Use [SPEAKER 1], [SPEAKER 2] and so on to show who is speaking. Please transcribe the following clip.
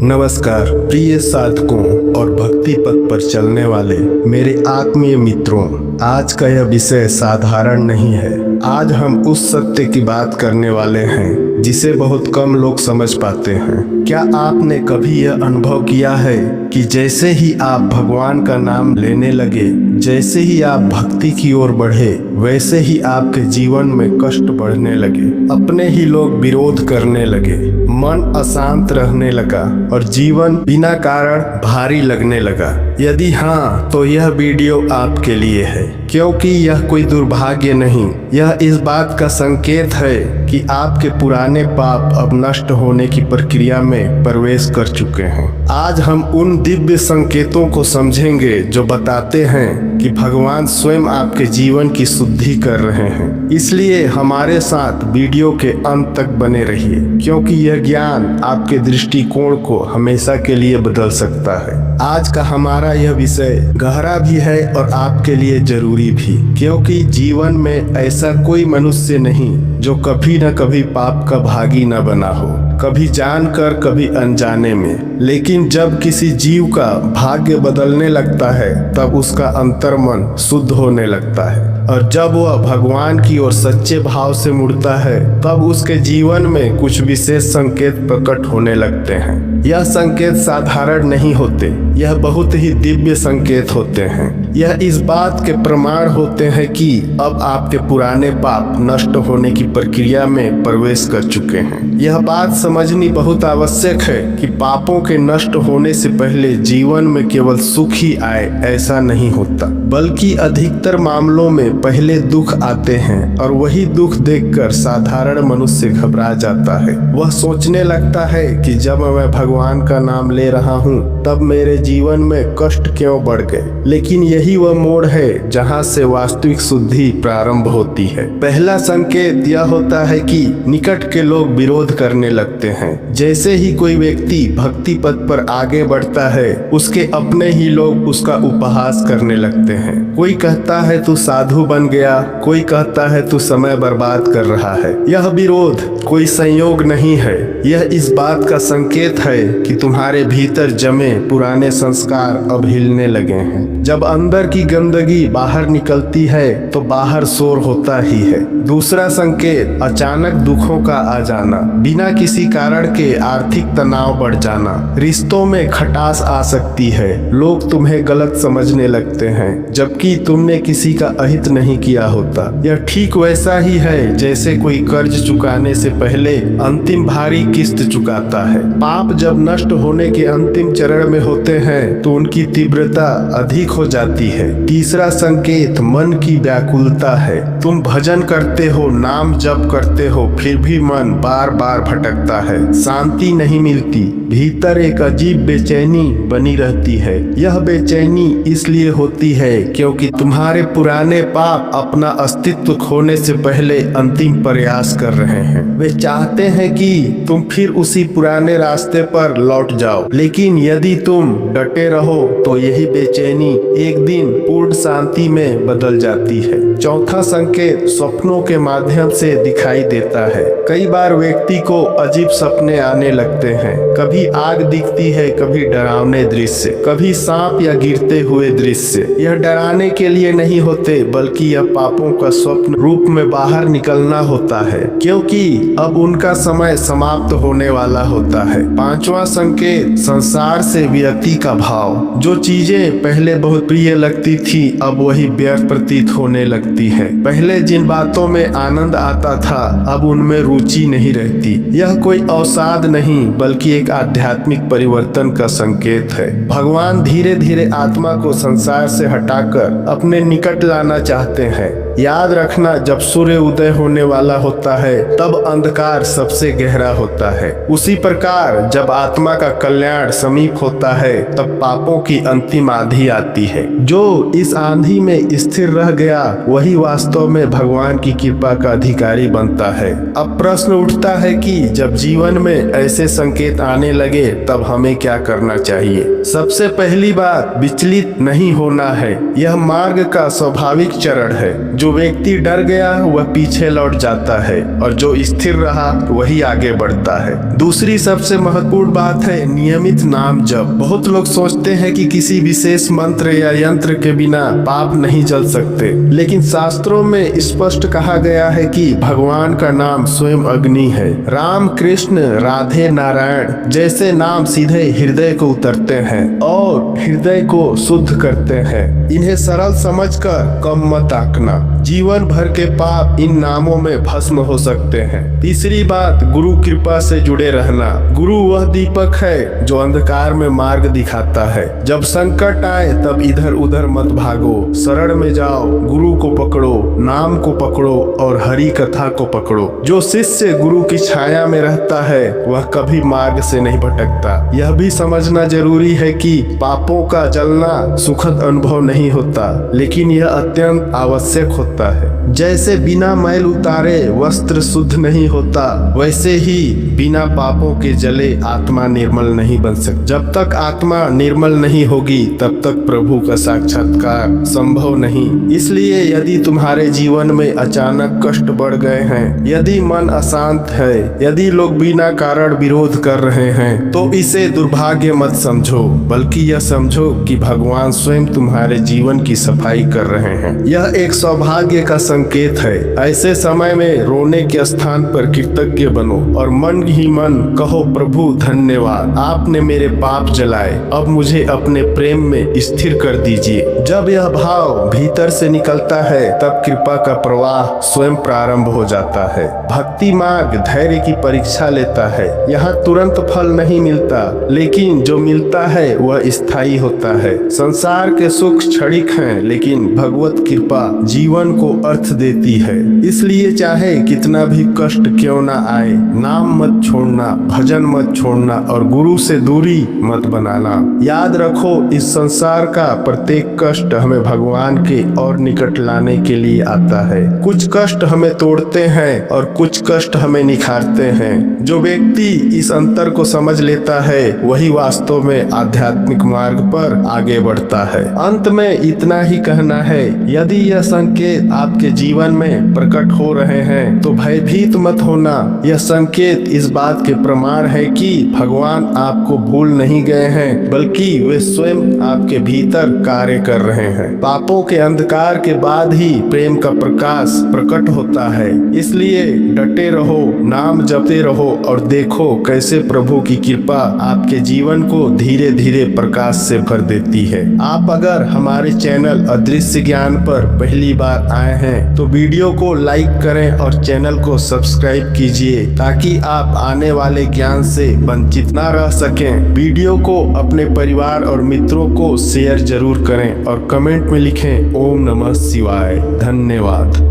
[SPEAKER 1] नमस्कार प्रिय साधकों और भक्ति पथ पर चलने वाले मेरे आत्मीय मित्रों, आज का यह विषय साधारण नहीं है। आज हम उस सत्य की बात करने वाले हैं जिसे बहुत कम लोग समझ पाते हैं। क्या आपने कभी यह अनुभव किया है कि जैसे ही आप भगवान का नाम लेने लगे, जैसे ही आप भक्ति की ओर बढ़े, वैसे ही आपके जीवन में कष्ट बढ़ने लगे, अपने ही लोग विरोध करने लगे, मन अशांत रहने लगा और जीवन बिना कारण भारी लगने लगा? यदि हाँ, तो यह वीडियो आपके लिए है, क्योंकि यह कोई दुर्भाग्य नहीं, यह इस बात का संकेत है कि आपके पुराने पाप अब नष्ट होने की प्रक्रिया में प्रवेश कर चुके हैं। आज हम उन दिव्य संकेतों को समझेंगे जो बताते हैं कि भगवान स्वयं आपके जीवन की शुद्धि कर रहे हैं। इसलिए हमारे साथ वीडियो के अंत तक बने रहिए, क्योंकि यह ज्ञान आपके दृष्टिकोण को हमेशा के लिए बदल सकता है। आज का हमारा यह विषय गहरा भी है और आपके लिए जरूरी भी, क्योंकि जीवन में ऐसा कोई मनुष्य नहीं जो कभी न कभी पाप का भागी न बना हो, कभी जानकर कभी अनजाने में। लेकिन जब किसी जीव का भाग्य बदलने लगता है, तब उसका अंतर्मन शुद्ध होने लगता है, और जब वह भगवान की ओर सच्चे भाव से मुड़ता है, तब उसके जीवन में कुछ विशेष संकेत प्रकट होने लगते हैं। यह संकेत साधारण नहीं होते, यह बहुत ही दिव्य संकेत होते हैं। यह इस बात के प्रमाण होते हैं कि अब आपके पुराने पाप नष्ट होने की प्रक्रिया में प्रवेश कर चुके हैं। यह बात समझनी बहुत आवश्यक है कि पापों के नष्ट होने से पहले जीवन में केवल सुख ही आए, ऐसा नहीं होता, बल्कि अधिकतर मामलों में पहले दुख आते हैं, और वही दुख देखकर साधारण मनुष्य घबरा जाता है। वह सोचने लगता है कि जब मैं भगवान का नाम ले रहा हूँ, तब मेरे जीवन में कष्ट क्यों बढ़ गए। लेकिन यही वह मोड़ है जहाँ से वास्तविक शुद्धि प्रारंभ होती है। पहला संकेत यह होता है कि निकट के लोग विरोध करने लगते हैं। जैसे ही कोई व्यक्ति भक्ति पथ पर आगे बढ़ता है, उसके अपने ही लोग उसका उपहास करने लगते हैं। कोई कहता है तू साधु बन गया, कोई कहता है तू समय बर्बाद कर रहा है। यह विरोध कोई संयोग नहीं है, यह इस बात का संकेत है कि तुम्हारे भीतर जमे पुराने संस्कार अब हिलने लगे हैं। जब अंदर की गंदगी बाहर निकलती है, तो बाहर शोर होता ही है। दूसरा संकेत अचानक दुखों का आ जाना, बिना किसी कारण के आर्थिक तनाव बढ़ जाना, रिश्तों में खटास आ सकती है, लोग तुम्हें गलत समझने लगते हैं जबकि तुमने किसी का अहित नहीं किया होता। यह ठीक वैसा ही है जैसे कोई कर्ज चुकाने से पहले अंतिम भारी किस्त चुकाता है। पाप जब नष्ट होने के अंतिम चरण में होते हैं, तो उनकी तीव्रता अधिक हो जाती है। तीसरा संकेत मन की व्याकुलता है। तुम भजन करते हो, नाम जप करते हो, फिर भी मन बार बार भटकता है, शांति नहीं मिलती, भीतर एक अजीब बेचैनी बनी रहती है। यह बेचैनी इसलिए होती है क्योंकि तुम्हारे पुराने पाप अपना अस्तित्व खोने से पहले अंतिम प्रयास कर रहे हैं। वे चाहते हैं कि तुम फिर उसी पुराने रास्ते पर लौट जाओ, लेकिन यदि तुम डटे रहो तो यही बेचैनी एक दिन पूर्ण शांति में बदल जाती है। चौथा संकेत स्वप्नों के माध्यम से दिखाई देता है। कई बार व्यक्ति को अजीब सपने आने लगते हैं। कभी आग दिखती है, कभी डरावने दृश्य, कभी सांप या गिरते हुए दृश्य। यह डराने के लिए नहीं होते, बल्कि यह पापों का स्वप्न रूप में बाहर निकलना होता है, क्योंकि अब उनका समय समाप्त होने वाला होता है। पांचवा संकेत संसार से विरक्ति का भाव। जो चीजें पहले बहुत प्रिय लगती थी, अब वही व्यर्थ प्रतीत होने लगती है। पहले जिन बातों में आनंद आता था, अब उनमें रुचि नहीं रहती। यह कोई अवसाद नहीं, बल्कि एक आध्यात्मिक परिवर्तन का संकेत है। भगवान धीरे धीरे आत्मा को संसार से हटाकर अपने निकट लाना चाहते हैं। याद रखना, जब सूर्य उदय होने वाला होता है, तब अंधकार सबसे गहरा होता है। उसी प्रकार जब आत्मा का कल्याण समीप होता है, तब पापों की अंतिम आंधी आती है। जो इस आंधी में स्थिर रह गया, वही वास्तव में भगवान की कृपा का अधिकारी बनता है। अब प्रश्न उठता है कि जब जीवन में ऐसे संकेत आने लगे, तब हमें क्या करना चाहिए? सबसे पहली बात, विचलित नहीं होना है। यह मार्ग का स्वाभाविक चरण है। जो व्यक्ति डर गया वह पीछे लौट जाता है और जो स्थिर रहा वही आगे बढ़ता है। दूसरी सबसे महत्वपूर्ण बात है नियमित नाम जप। बहुत लोग सोचते हैं कि किसी विशेष मंत्र या यंत्र के बिना पाप नहीं जल सकते, लेकिन शास्त्रों में स्पष्ट कहा गया है कि भगवान का नाम स्वयं अग्नि है। राम, कृष्ण, राधे, नारायण जैसे नाम सीधे हृदय को उतरते हैं और हृदय को शुद्ध करते हैं। इन्हें सरल समझकर कम मत आंकना। जीवन भर के पाप इन नामों में भस्म हो सकते हैं। तीसरी बात, गुरु कृपा से जुड़े रहना। गुरु वह दीपक है जो अंधकार में मार्ग दिखाता है। जब संकट आए तब इधर उधर मत भागो, शरण में जाओ, गुरु को पकड़ो, नाम को पकड़ो और हरि कथा को पकड़ो। जो शिष्य गुरु की छाया में रहता है वह कभी मार्ग से नहीं भटकता। यह भी समझना जरूरी है कि पापों का जलना सुखद अनुभव नहीं होता, लेकिन यह अत्यंत आवश्यक होता है। जैसे बिना मैल उतारे वस्त्र शुद्ध नहीं होता, वैसे ही बिना पापों के जले आत्मा निर्मल नहीं बन सकती। जब तक आत्मा निर्मल नहीं होगी तब तक प्रभु का साक्षात्कार संभव नहीं। इसलिए यदि तुम्हारे जीवन में अचानक कष्ट बढ़ गए हैं, यदि मन अशांत है, यदि लोग बिना कारण विरोध कर रहे हैं, तो इसे दुर्भाग्य मत समझो, बल्कि यह समझो कि भगवान स्वयं तुम्हारे जीवन की सफाई कर रहे हैं। यह एक सौभाग्य का संकेत है। ऐसे समय में रोने के स्थान पर कृतज्ञ बनो और मन ही मन कहो, प्रभु धन्यवाद, आपने मेरे पाप जलाए, अब मुझे अपने प्रेम में स्थिर कर दीजिए। जब यह भाव भीतर से निकलता है तब कृपा का प्रवाह स्वयं प्रारंभ हो जाता है। भक्ति मार्ग धैर्य की परीक्षा लेता है। यहाँ तुरंत फल नहीं मिलता, लेकिन जो मिलता है वह स्थायी होता है। संसार के सुख क्षणिक हैं, लेकिन भगवत कृपा जीवन को अर्थ देती है। इसलिए चाहे कितना भी कष्ट क्यों ना आए, नाम मत छोड़ना, भजन मत छोड़ना और गुरु से दूरी मत बनाना। याद रखो, इस संसार का प्रत्येक कष्ट हमें भगवान के और निकट लाने के लिए आता है। कुछ कष्ट हमें तोड़ते हैं और कुछ कष्ट हमें निखारते हैं। जो व्यक्ति इस अंतर को समझ लेता है वही वास्तव में आध्यात्मिक मार्ग पर आगे बढ़ता है। अंत में इतना ही कहना है, यदि यह संकेत आपके जीवन में प्रकट हो रहे हैं तो भयभीत मत होना। यह संकेत इस बात के प्रमाण है कि भगवान आपको भूल नहीं गए हैं, बल्कि वे स्वयं आपके भीतर कार्य कर रहे हैं। पापों के अंधकार के बाद ही प्रेम का प्रकाश प्रकट होता है। इसलिए डटे रहो, नाम जपते रहो और देखो कैसे प्रभु की कृपा आपके जीवन को धीरे धीरे प्रकाश से भर देती है। आप अगर हमारे चैनल अदृश्य ज्ञान पर पहली बार आए हैं तो वीडियो को लाइक करें और चैनल को सब्सक्राइब कीजिए, ताकि आप आने वाले ज्ञान से वंचित ना रह सकें। वीडियो को अपने परिवार और मित्रों को शेयर जरूर करें और कमेंट में लिखें ओम नमः शिवाय। धन्यवाद।